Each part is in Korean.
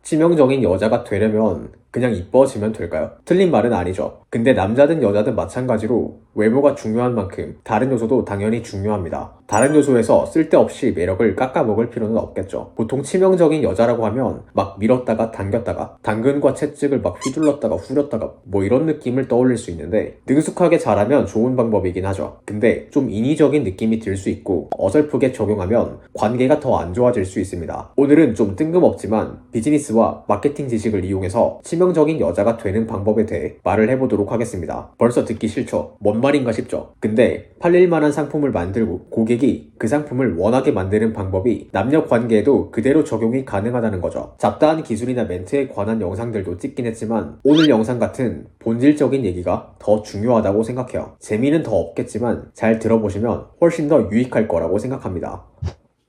치명적인 여자가 되려면 그냥 이뻐지면 될까요? 틀린 말은 아니죠. 근데 남자든 여자든 마찬가지로 외모가 중요한 만큼 다른 요소도 당연히 중요합니다. 다른 요소에서 쓸데없이 매력을 깎아먹을 필요는 없겠죠. 보통 치명적인 여자라고 하면 막 밀었다가 당겼다가 당근과 채찍을 막 휘둘렀다가 후렸다가 뭐 이런 느낌을 떠올릴 수 있는데 능숙하게 잘하면 좋은 방법이긴 하죠. 근데 좀 인위적인 느낌이 들 수 있고 어설프게 적용하면 관계가 더 안 좋아질 수 있습니다. 오늘은 좀 뜬금없지만 비즈니스와 마케팅 지식을 이용해서 치명적인 여자가 되는 방법에 대해 말을 해보도록 하겠습니다. 벌써 듣기 싫죠? 뭔 말인가 싶죠? 근데 팔릴만한 상품을 만들고 고객이 그 상품을 원하게 만드는 방법이 남녀 관계에도 그대로 적용이 가능하다는 거죠. 잡다한 기술이나 멘트에 관한 영상들도 찍긴 했지만 오늘 영상 같은 본질적인 얘기가 더 중요하다고 생각해요. 재미는 더 없겠지만 잘 들어보시면 훨씬 더 유익할 거라고 생각합니다.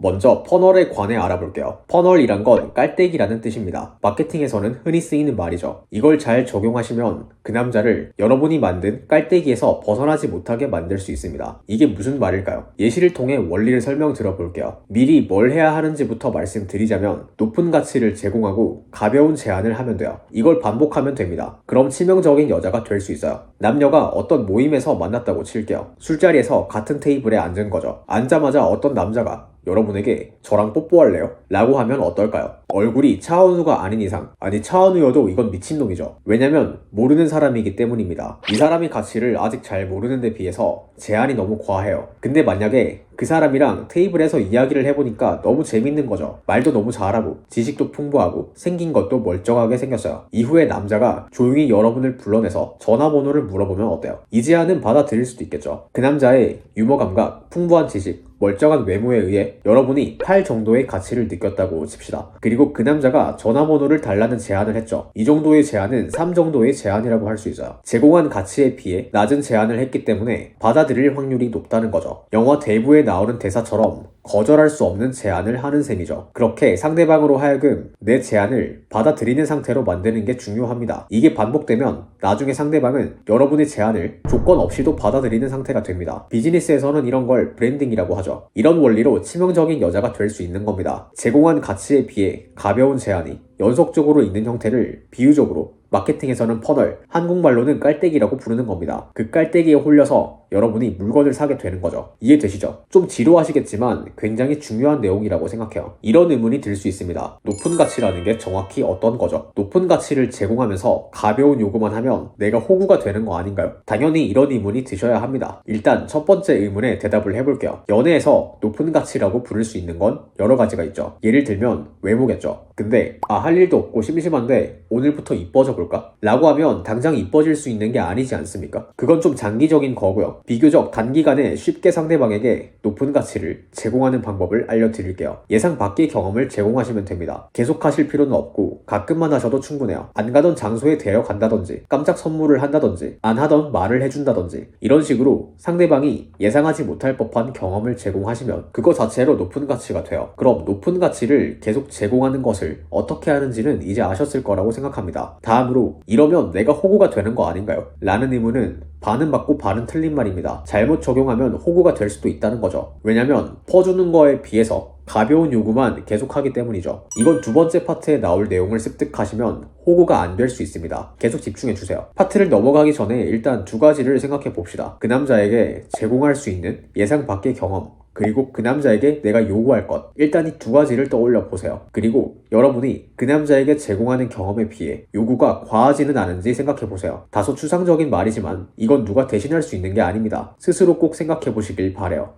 먼저 퍼널에 관해 알아볼게요. 퍼널이란 건 깔때기라는 뜻입니다. 마케팅에서는 흔히 쓰이는 말이죠. 이걸 잘 적용하시면 그 남자를 여러분이 만든 깔때기에서 벗어나지 못하게 만들 수 있습니다. 이게 무슨 말일까요? 예시를 통해 원리를 설명 들어볼게요. 미리 뭘 해야 하는지부터 말씀드리자면 높은 가치를 제공하고 가벼운 제안을 하면 돼요. 이걸 반복하면 됩니다. 그럼 치명적인 여자가 될 수 있어요. 남녀가 어떤 모임에서 만났다고 칠게요. 술자리에서 같은 테이블에 앉은 거죠. 앉자마자 어떤 남자가 여러분에게 저랑 뽀뽀할래요? 라고 하면 어떨까요? 얼굴이 차은우가 아닌 이상, 아니 차은우여도 이건 미친놈이죠. 왜냐면 모르는 사람이기 때문입니다. 이 사람의 가치를 아직 잘 모르는 데 비해서 제안이 너무 과해요. 근데 만약에 그 사람이랑 테이블에서 이야기를 해보니까 너무 재밌는 거죠. 말도 너무 잘하고 지식도 풍부하고 생긴 것도 멀쩡하게 생겼어요. 이후에 남자가 조용히 여러분을 불러내서 전화번호를 물어보면 어때요? 이 제안은 받아들일 수도 있겠죠. 그 남자의 유머 감각, 풍부한 지식, 멀쩡한 외모에 의해 여러분이 8 정도의 가치를 느꼈다고 칩시다. 그리고 그 남자가 전화번호를 달라는 제안을 했죠. 이 정도의 제안은 3 정도의 제안이라고 할 수 있어요. 제공한 가치에 비해 낮은 제안을 했기 때문에 받아들일 확률이 높다는 거죠. 영화 대부에 나오는 대사처럼 거절할 수 없는 제안을 하는 셈이죠. 그렇게 상대방으로 하여금 내 제안을 받아들이는 상태로 만드는 게 중요합니다. 이게 반복되면 나중에 상대방은 여러분의 제안을 조건 없이도 받아들이는 상태가 됩니다. 비즈니스에서는 이런 걸 브랜딩이라고 하죠. 이런 원리로 치명적인 여자가 될 수 있는 겁니다. 제공한 가치에 비해 가벼운 제안이 연속적으로 있는 형태를 비유적으로 마케팅에서는 퍼널, 한국말로는 깔때기라고 부르는 겁니다. 그 깔때기에 홀려서 여러분이 물건을 사게 되는 거죠. 이해되시죠? 좀 지루하시겠지만 굉장히 중요한 내용이라고 생각해요. 이런 의문이 들 수 있습니다. 높은 가치라는 게 정확히 어떤 거죠? 높은 가치를 제공하면서 가벼운 요구만 하면 내가 호구가 되는 거 아닌가요? 당연히 이런 의문이 드셔야 합니다. 일단 첫 번째 의문에 대답을 해볼게요. 연애에서 높은 가치라고 부를 수 있는 건 여러 가지가 있죠. 예를 들면 외모겠죠. 근데 할 일도 없고 심심한데 오늘부터 이뻐져 볼까? 라고 하면 당장 이뻐질 수 있는 게 아니지 않습니까? 그건 좀 장기적인 거고요. 비교적 단기간에 쉽게 상대방에게 높은 가치를 제공하는 방법을 알려드릴게요. 예상 밖의 경험을 제공하시면 됩니다. 계속 하실 필요는 없고 가끔만 하셔도 충분해요. 안 가던 장소에 데려간다든지 깜짝 선물을 한다든지 안 하던 말을 해준다든지 이런 식으로 상대방이 예상하지 못할 법한 경험을 제공하시면 그거 자체로 높은 가치가 돼요. 그럼 높은 가치를 계속 제공하는 것을 어떻게 하는지는 이제 아셨을 거라고 생각합니다. 다음으로 이러면 내가 호구가 되는 거 아닌가요? 라는 의문은 반은 맞고 반은 틀린 말입니다. 잘못 적용하면 호구가 될 수도 있다는 거죠. 왜냐면 퍼주는 거에 비해서 가벼운 요구만 계속하기 때문이죠. 이건 두 번째 파트에 나올 내용을 습득하시면 호구가 안 될 수 있습니다. 계속 집중해주세요. 파트를 넘어가기 전에 일단 두 가지를 생각해 봅시다. 그 남자에게 제공할 수 있는 예상 밖의 경험, 그리고 그 남자에게 내가 요구할 것. 일단 이 두 가지를 떠올려 보세요. 그리고 여러분이 그 남자에게 제공하는 경험에 비해 요구가 과하지는 않은지 생각해 보세요. 다소 추상적인 말이지만 이건 누가 대신할 수 있는 게 아닙니다. 스스로 꼭 생각해 보시길 바래요.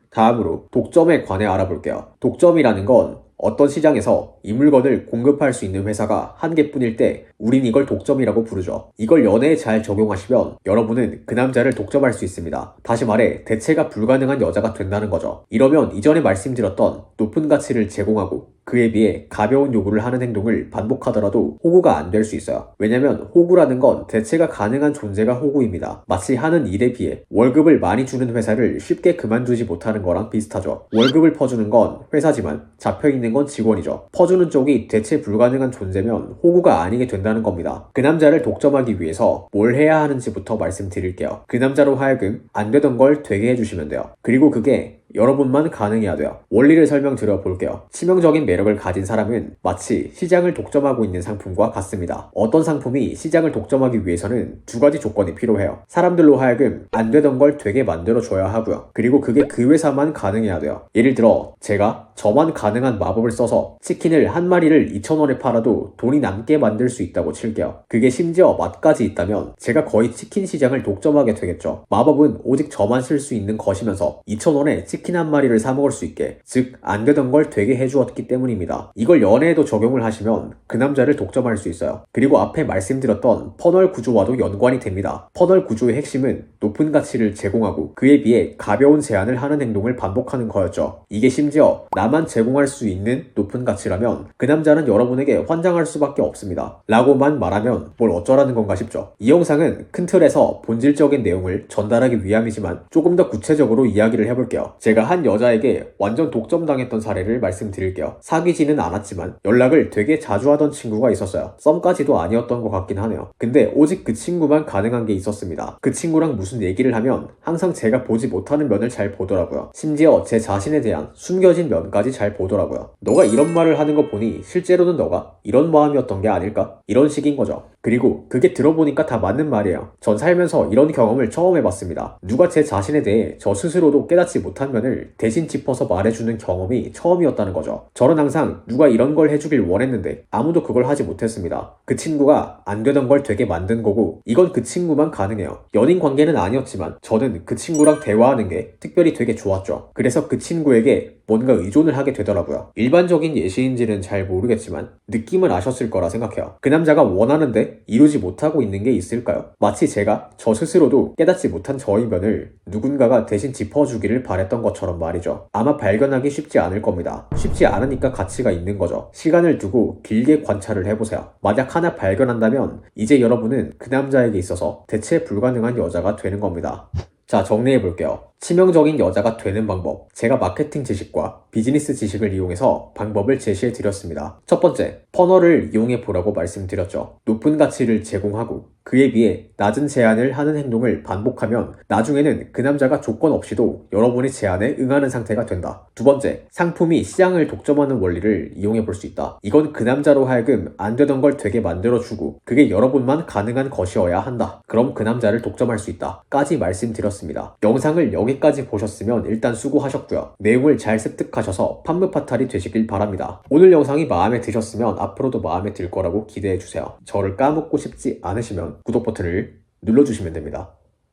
다음으로 독점에 관해 알아볼게요. 독점이라는 건 어떤 시장에서 이 물건을 공급할 수 있는 회사가 한 개뿐일 때 우린 이걸 독점이라고 부르죠. 이걸 연애에 잘 적용하시면 여러분은 그 남자를 독점할 수 있습니다. 다시 말해 대체가 불가능한 여자가 된다는 거죠. 이러면 이전에 말씀드렸던 높은 가치를 제공하고 그에 비해 가벼운 요구를 하는 행동을 반복하더라도 호구가 안 될 수 있어요. 왜냐면 호구라는 건 대체가 가능한 존재가 호구입니다. 마치 하는 일에 비해 월급을 많이 주는 회사를 쉽게 그만두지 못하는 거랑 비슷하죠. 월급을 퍼주는 건 회사지만 잡혀있는 건 직원이죠. 퍼주는 쪽이 대체 불가능한 존재면 호구가 아니게 된다는 겁니다. 그 남자를 독점하기 위해서 뭘 해야 하는지부터 말씀드릴게요. 그 남자로 하여금 안 되던 걸 되게 해주시면 돼요. 그리고 그게 여러분만 가능해야 돼요. 원리를 설명드려 볼게요. 치명적인 매력을 가진 사람은 마치 시장을 독점하고 있는 상품과 같습니다. 어떤 상품이 시장을 독점하기 위해서는 두 가지 조건이 필요해요. 사람들로 하여금 안 되던 걸 되게 만들어줘야 하고요. 그리고 그게 그 회사만 가능해야 돼요. 예를 들어 제가 저만 가능한 마법을 써서 치킨을 한 마리를 2,000원에 팔아도 돈이 남게 만들 수 있다고 칠게요. 그게 심지어 맛까지 있다면 제가 거의 치킨 시장을 독점하게 되겠죠. 마법은 오직 저만 쓸 수 있는 것이면서 2,000원에 치킨 한 마리를 사 먹을 수 있게, 즉 안 되던 걸 되게 해주었기 때문입니다. 이걸 연애에도 적용을 하시면 그 남자를 독점할 수 있어요. 그리고 앞에 말씀드렸던 퍼널 구조와도 연관이 됩니다. 퍼널 구조의 핵심은 높은 가치를 제공하고 그에 비해 가벼운 제안을 하는 행동을 반복하는 거였죠. 이게 심지어 나만 제공할 수 있는 높은 가치라면 그 남자는 여러분에게 환장할 수밖에 없습니다. 라고만 말하면 뭘 어쩌라는 건가 싶죠. 이 영상은 큰 틀에서 본질적인 내용을 전달하기 위함이지만 조금 더 구체적으로 이야기를 해볼게요. 제가 한 여자에게 완전 독점당했던 사례를 말씀드릴게요. 사귀지는 않았지만 연락을 되게 자주 하던 친구가 있었어요. 썸까지도 아니었던 것 같긴 하네요. 근데 오직 그 친구만 가능한 게 있었습니다. 그 친구랑 무슨 얘기를 하면 항상 제가 보지 못하는 면을 잘 보더라고요. 심지어 제 자신에 대한 숨겨진 면까지 잘 보더라고요. 너가 이런 말을 하는 거 보니 실제로는 너가 이런 마음이었던 게 아닐까? 이런 식인 거죠. 그리고 그게 들어보니까 다 맞는 말이에요. 전 살면서 이런 경험을 처음 해봤습니다. 누가 제 자신에 대해 저 스스로도 깨닫지 못한 면을 대신 짚어서 말해주는 경험이 처음이었다는 거죠. 저는 항상 누가 이런 걸 해주길 원했는데 아무도 그걸 하지 못했습니다. 그 친구가 안 되던 걸 되게 만든 거고 이건 그 친구만 가능해요. 연인 관계는 아니었지만 저는 그 친구랑 대화하는 게 특별히 되게 좋았죠. 그래서 그 친구에게 뭔가 의존을 하게 되더라고요. 일반적인 예시인지는 잘 모르겠지만 느낌을 아셨을 거라 생각해요. 그 남자가 원하는데 이루지 못하고 있는 게 있을까요? 마치 제가 저 스스로도 깨닫지 못한 저의 면을 누군가가 대신 짚어주기를 바랬던 것처럼 말이죠. 아마 발견하기 쉽지 않을 겁니다. 쉽지 않으니까 가치가 있는 거죠. 시간을 두고 길게 관찰을 해보세요. 만약 하나 발견한다면 이제 여러분은 그 남자에게 있어서 대체 불가능한 여자가 되는 겁니다. 자, 정리해볼게요. 치명적인 여자가 되는 방법. 제가 마케팅 지식과 비즈니스 지식을 이용해서 방법을 제시해드렸습니다. 첫 번째, 퍼널을 이용해보라고 말씀드렸죠. 높은 가치를 제공하고 그에 비해 낮은 제안을 하는 행동을 반복하면 나중에는 그 남자가 조건 없이도 여러분의 제안에 응하는 상태가 된다. 두 번째, 상품이 시장을 독점하는 원리를 이용해볼 수 있다. 이건 그 남자로 하여금 안 되던 걸 되게 만들어주고 그게 여러분만 가능한 것이어야 한다. 그럼 그 남자를 독점할 수 있다. 까지 말씀드렸습니다. 영상을 여기까지 보셨으면 일단 수고하셨고요. 내용을 잘 습득하셔서 판무파탈이 되시길 바랍니다. 오늘 영상이 마음에 드셨으면 앞으로도 마음에 들 거라고 기대해주세요. 저를 까먹고 싶지 않으시면 구독 버튼을 눌러주시면 됩니다.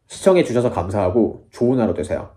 시청해주셔서 감사하고 좋은 하루 되세요.